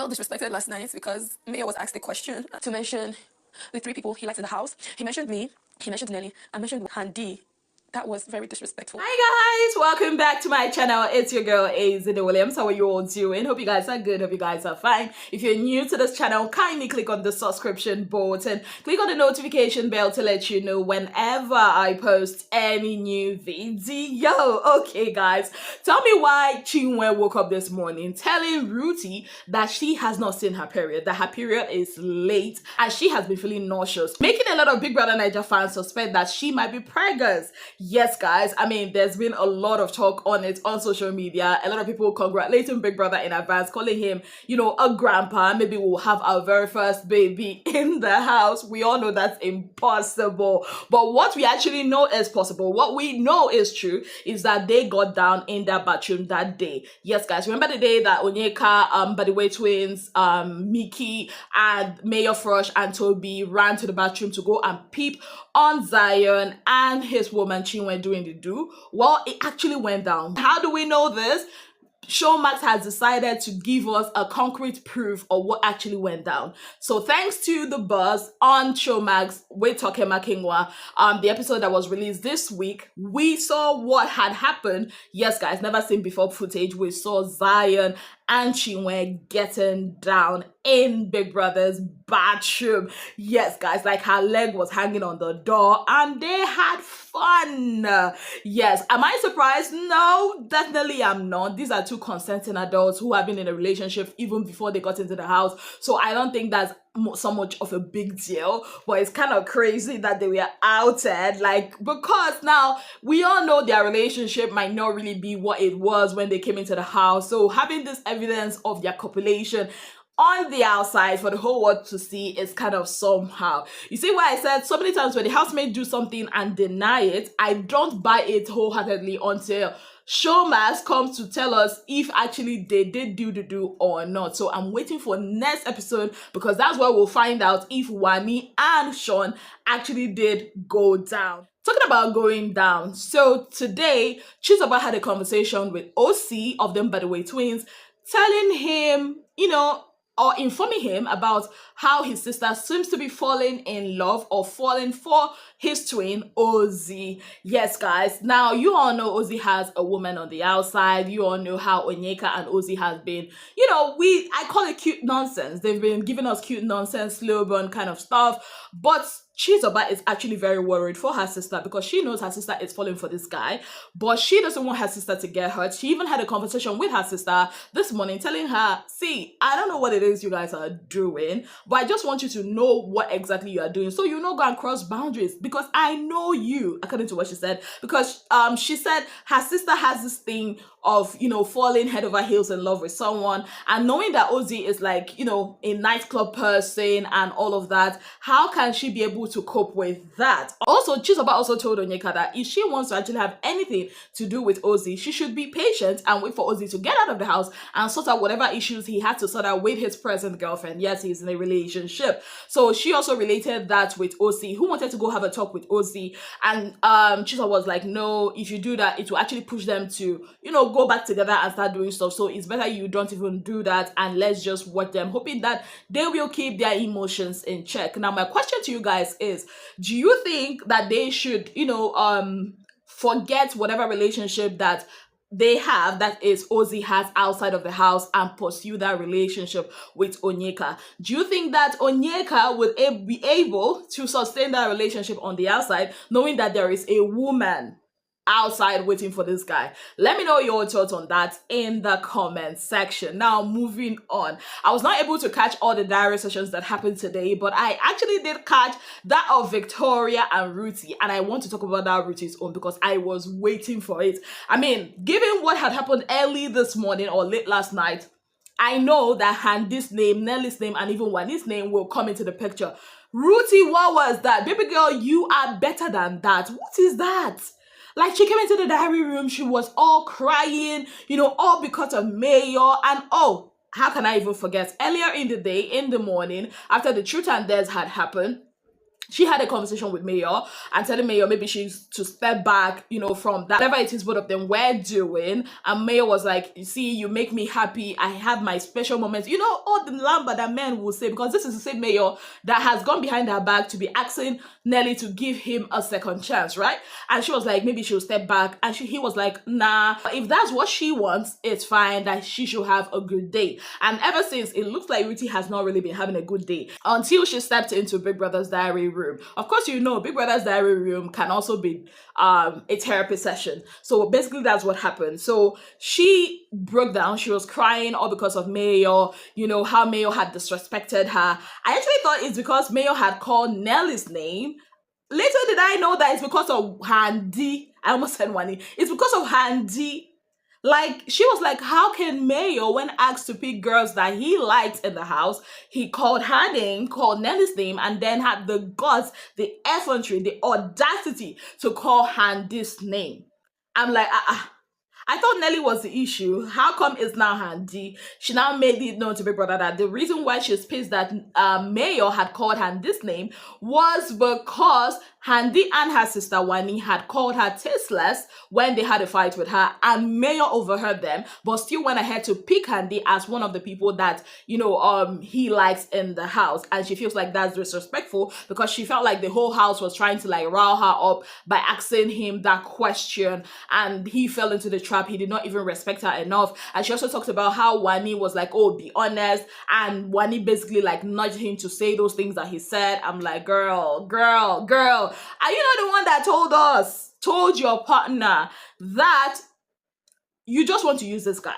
felt disrespected last night because Mayor was asked a question to mention the three people he likes in the house. He mentioned me, he mentioned Nelly, and mentioned Handi. That was very disrespectful. Hi guys, welcome back to my channel. It's your girl Azina Williams. How are you all doing? Hope you guys are good. Hope you guys are fine. If you're new to this channel, kindly click on the subscription button. Click on the notification bell to let you know whenever I post any new video. Okay guys, tell me why Chinwe woke up this morning telling Ruthie that she has not seen her period, that her period is late and she has been feeling nauseous, making a lot of Big Brother Naija fans suspect that she might be preggers. Yes, guys, I mean, there's been a lot of talk on it on social media. A lot of people congratulating Big Brother in advance, calling him, you know, a grandpa. Maybe we'll have our very first baby in the house. We all know that's impossible. But what we actually know is possible, what we know is true, is that they got down in that bathroom that day. Yes, guys, remember the day that Onyeka, by the way, twins, Mickey, and Mayor Frosh and Toby ran to the bathroom to go and peep on Zion and his woman Chinwe doing the do? Well, it actually went down. How do we know this? Showmax has decided to give us a concrete proof of what actually went down. So thanks to the buzz on Showmax with Toke Makingwa, the episode that was released this week, we saw what had happened. Yes, guys, never seen before footage. We saw Zion and Chinwe getting down in Big Brother's bathroom. Yes, guys, like her leg was hanging on the door and they had fun. Yes, am I surprised? No, definitely I'm not. These are two consenting adults who have been in a relationship even before they got into the house. So I don't think that's so much of a big deal, but it's kind of crazy that they were outed, like, because now we all know their relationship might not really be what it was when they came into the house. So having this evidence of their copulation on the outside for the whole world to see is kind of somehow. You see why I said so many times when the housemates do something and deny it, I don't buy it wholeheartedly until Showmax comes to tell us if actually they did do the do or not. So I'm waiting for next episode because that's where we'll find out if Wani and Sean actually did go down. Talking about going down, so today Chizoba had a conversation with OC of them by the way twins, telling him, you know, or informing him about how his sister seems to be falling in love or falling for his twin, Ozzy. Yes, guys. Now, you all know Ozzy has a woman on the outside. You all know how Onyeka and Ozzy has been, you know, I call it cute nonsense. They've been giving us cute nonsense, slow burn kind of stuff. But Chizoba is actually very worried for her sister because she knows her sister is falling for this guy, but she doesn't want her sister to get hurt. She even had a conversation with her sister this morning telling her, see, I don't know what it is you guys are doing, but I just want you to know what exactly you are doing so you know go and cross boundaries because I know you, according to what she said, because she said her sister has this thing of, you know, falling head over heels in love with someone, and knowing that Ozzy is like, you know, a nightclub person and all of that, how can she be able to cope with that? Also, Chizoba also told Onyeka that if she wants to actually have anything to do with Ozzy, she should be patient and wait for Ozzy to get out of the house and sort out whatever issues he had to sort out with his present girlfriend. Yes, he's in a relationship. So she also related that with Ozzy, who wanted to go have a talk with Ozzy, and Chizoba was like, no, if you do that, it will actually push them to, you know, go back together and start doing stuff. So it's better you don't even do that and let's just watch them, hoping that they will keep their emotions in check. Now, my question to you guys is, do you think that they should, you know, forget whatever relationship that they have, that is Ozzy has outside of the house, and pursue that relationship with Onyeka? Do you think that Onyeka would be able to sustain that relationship on the outside, knowing that there is a woman outside waiting for this guy? Let me know your thoughts on that in the comment section. Now, moving on, I was not able to catch all the diary sessions that happened today, but I actually did catch that of Victoria and Ruthie, and I want to talk about that Ruthie's own because I was waiting for it. I mean, given what had happened early this morning or late last night, I know that Handi's name, Nelly's name, and even Wani's name will come into the picture. Ruthie, what was that? Baby girl, you are better than that. What is that? Like, she came into the diary room, she was all crying, you know, all because of Mayor. And oh, how can I even forget? Earlier in the day, in the morning, after the Truth and Dares had happened, she had a conversation with Mayor and telling Mayor maybe she's to step back, from that, whatever it is both of them were doing. And Mayor was like, you see, you make me happy. I have my special moments. All the lamba that men will say, because this is the same Mayor that has gone behind her back to be asking Nelly to give him a second chance, right? And she was like, maybe she'll step back. And he was like, nah, if that's what she wants, it's fine, that she should have a good day. And ever since, it looks like Ruthie has not really been having a good day until she stepped into Big Brother's diary room. Of course, Big Brother's diary room can also be a therapy session. So basically that's what happened. So she broke down. She was crying all because of Mayor, how Mayor had disrespected her. I actually thought it's because Mayor had called Nelly's name. Later did I know that it's because of Handi. I almost said Wani. It's because of Handi. Like, she was like, how can Mayor, when asked to pick girls that he liked in the house, he called her name, called Nelly's name, and then had the guts, the effrontery, the audacity to call Handi's name. I'm like, I thought Nelly was the issue. How come it's now Handi? She now made it known to Big Brother that the reason why she's pissed that Mayor had called Handi's name was because Handi and her sister Wani had called her tasteless when they had a fight with her, and Mayor overheard them, but still went ahead to pick Handi as one of the people that, he likes in the house. And she feels like that's disrespectful because she felt like the whole house was trying to like rile her up by asking him that question, and he fell into the trap. He did not even respect her enough. And she also talked about how Wani was like, oh, be honest, and Wani basically like nudged him to say those things that he said. I'm like, girl, are you not the one that told your partner that you just want to use this guy?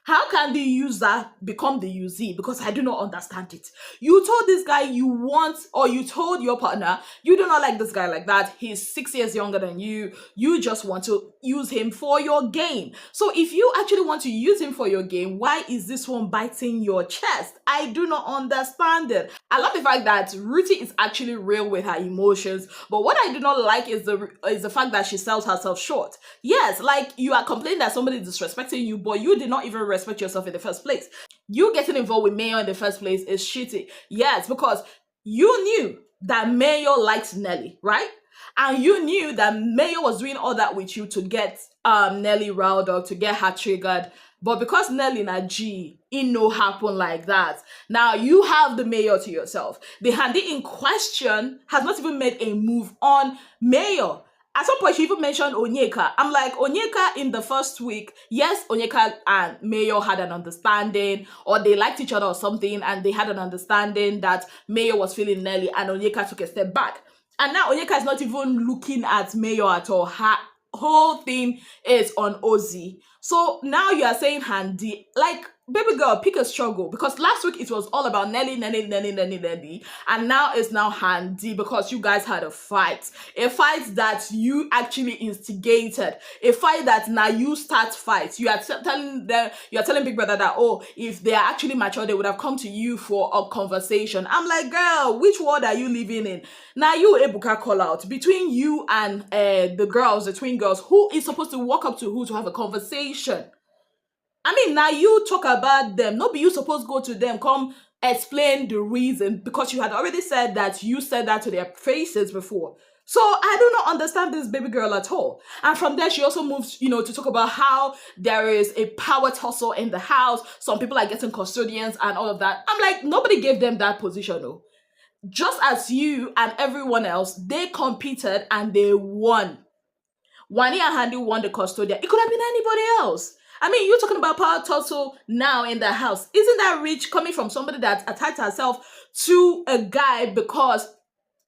How can the user become the usee? Because I do not understand it. You told this guy you told your partner, you do not like this guy like that. He's 6 years younger than you. You just want to use him for your game. So if you actually want to use him for your game, why is this one biting your chest? I do not understand it. I love the fact that Ruthie is actually real with her emotions, but what I do not like is the fact that she sells herself short. Yes, like you are complaining that somebody is disrespecting you, but you did not even respect yourself in the first place. You getting involved with Mayor in the first place is shitty. Yes, because you knew that Mayor likes Nelly, right? And you knew that Mayor was doing all that with you to get Nelly riled up, to get her triggered. But because Nelly na G, it no happen like that. Now you have the Mayor to yourself. The Handi in question has not even made a move on Mayor. At some point, she even mentioned Onyeka. I'm like, Onyeka in the first week, yes, Onyeka and Mayor had an understanding, or they liked each other or something, and they had an understanding that Mayor was feeling Nelly, and Onyeka took a step back. And now Onyeka is not even looking at Mayor at all. Her whole thing is on Ozzy. So now you are saying Handi, like, baby girl, pick a struggle, because last week it was all about Nelly, and now it's now Handi because you guys had a fight that you actually instigated, a fight that now you start fight. You are telling Big Brother that, oh, if they are actually mature, they would have come to you for a conversation. I'm like, girl, which world are you living in? Now you Ebuka call out between you and the twin girls, who is supposed to walk up to who to have a conversation. I mean, now you talk about them. No, be you supposed to go to them, come explain the reason, because you had already said that you said that to their faces before. So I do not understand this baby girl at all. And from there, she also moves, to talk about how there is a power tussle in the house. Some people are getting custodians and all of that. I'm like, nobody gave them that position, though. Just as you and everyone else, they competed and they won. Wani and Handi won the custodian. It could have been anybody else. I mean, you're talking about power tussle now in the house. Isn't that rich coming from somebody that attached herself to a guy because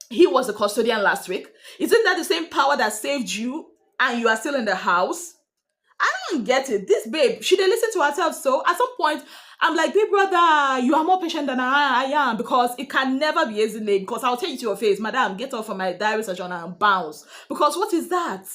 he was the custodian last week? Isn't that the same power that saved you and you are still in the house? I don't get it. This babe, she didn't listen to herself. So at some point, I'm like, babe brother, you are more patient than I am, because it can never be easy. Because I'll tell you to your face, madam, get off of my diary session and bounce. Because what is that?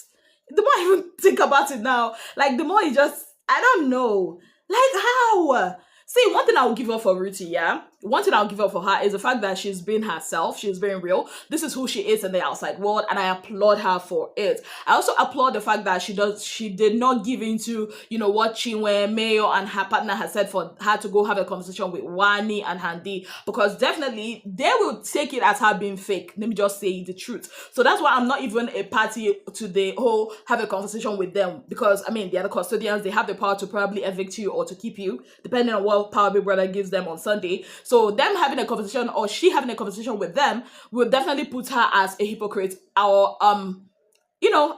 The more I even think about it now, like the more it just, I don't know. Like how? See, one thing I'll give up for Ruthie, yeah? One thing I'll give up for her is the fact that she's been herself, she's been real. This is who she is in the outside world, and I applaud her for it. I also applaud the fact that she did not give into, what Chinwe, Mayo, and her partner has said for her to go have a conversation with Wani and Handi, because definitely they will take it as her being fake. Let me just say the truth. So that's why I'm not even a party to the whole have a conversation with them, because, they are the custodians, they have the power to probably evict you or to keep you, depending on what power Big Brother gives them on Sunday. So them having a conversation, or she having a conversation with them, will definitely put her as a hypocrite, or an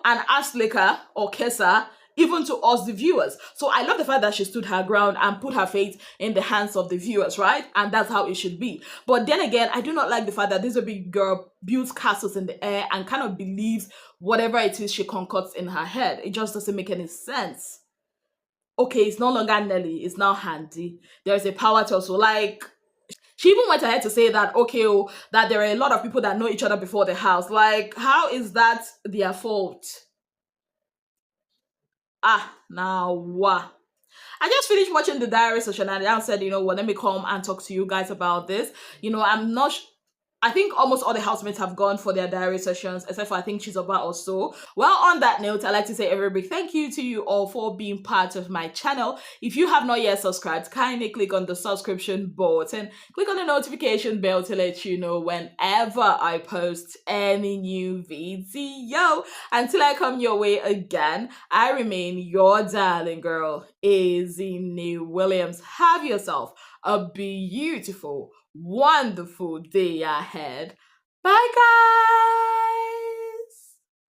ass licker or kisser, even to us, the viewers. So I love the fact that she stood her ground and put her faith in the hands of the viewers, right? And that's how it should be. But then again, I do not like the fact that this big girl builds castles in the air and kind of believes whatever it is she concocts in her head. It just doesn't make any sense. Okay, it's no longer Nelly, it's now Handi. There's a power tussle. Like, she even went ahead to say that, okay, that there are a lot of people that know each other before the house. Like, how is that their fault? Now what? I just finished watching the diary session and I said, let me come and talk to you guys about this. I'm not I think almost all the housemates have gone for their diary sessions, except for I think Chizoba or so. Well, on that note, I'd like to say a very big thank you to you all for being part of my channel. If you have not yet subscribed, kindly click on the subscription button, click on the notification bell to let you know whenever I post any new video. Until I come your way again, I remain your darling girl, Izzy Williams. Have yourself a beautiful, wonderful day ahead. Bye, guys.